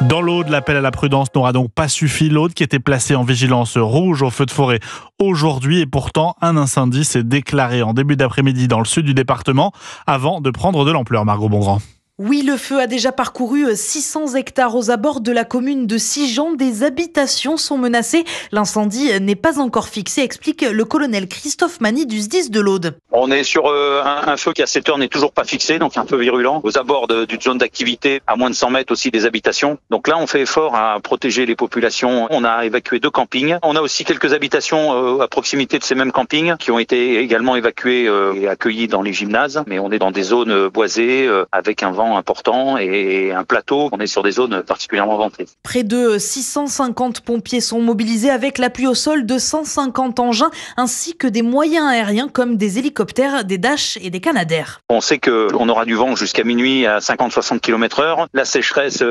Dans l'Aude, l'appel à la prudence n'aura donc pas suffi. L'Aude qui était placée en vigilance rouge au feu de forêt aujourd'hui, et pourtant un incendie s'est déclaré en début d'après-midi dans le sud du département avant de prendre de l'ampleur. Margot Bongrand. Oui, le feu a déjà parcouru 600 hectares aux abords de la commune de Sigean. Des habitations sont menacées. L'incendie n'est pas encore fixé, explique le colonel Christophe Mani du SDIS de l'Aude. On est sur un feu qui à cette heure n'est toujours pas fixé, donc un feu virulent, aux abords d'une zone d'activité, à moins de 100 mètres aussi des habitations. Donc là, on fait effort à protéger les populations. On a évacué 2 campings. On a aussi quelques habitations à proximité de ces mêmes campings qui ont été également évacuées et accueillies dans les gymnases. Mais on est dans des zones boisées avec un vent important et un plateau. On est sur des zones particulièrement ventées. Près de 650 pompiers sont mobilisés avec l'appui au sol de 150 engins ainsi que des moyens aériens comme des hélicoptères, des Dash et des Canadair. On sait qu'on aura du vent jusqu'à minuit à 50-60 km/h. La sécheresse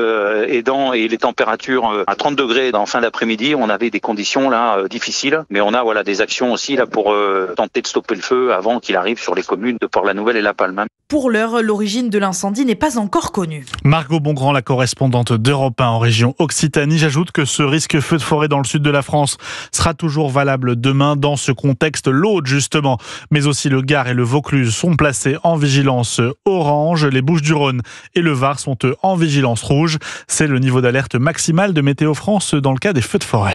aidant et les températures à 30 degrés en fin d'après-midi, on avait des conditions là difficiles. Mais on a des actions aussi là pour tenter de stopper le feu avant qu'il arrive sur les communes de Port-la-Nouvelle et La Palme. Pour l'heure, l'origine de l'incendie n'est pas encore connue. Margot Bongrand, la correspondante d'Europe 1 en région Occitanie. J'ajoute que ce risque feu de forêt dans le sud de la France sera toujours valable demain. Dans ce contexte, l'Aude justement, mais aussi le Gard et le Vaucluse sont placés en vigilance orange. Les Bouches-du-Rhône et le Var sont eux en vigilance rouge. C'est le niveau d'alerte maximale de Météo France dans le cas des feux de forêt.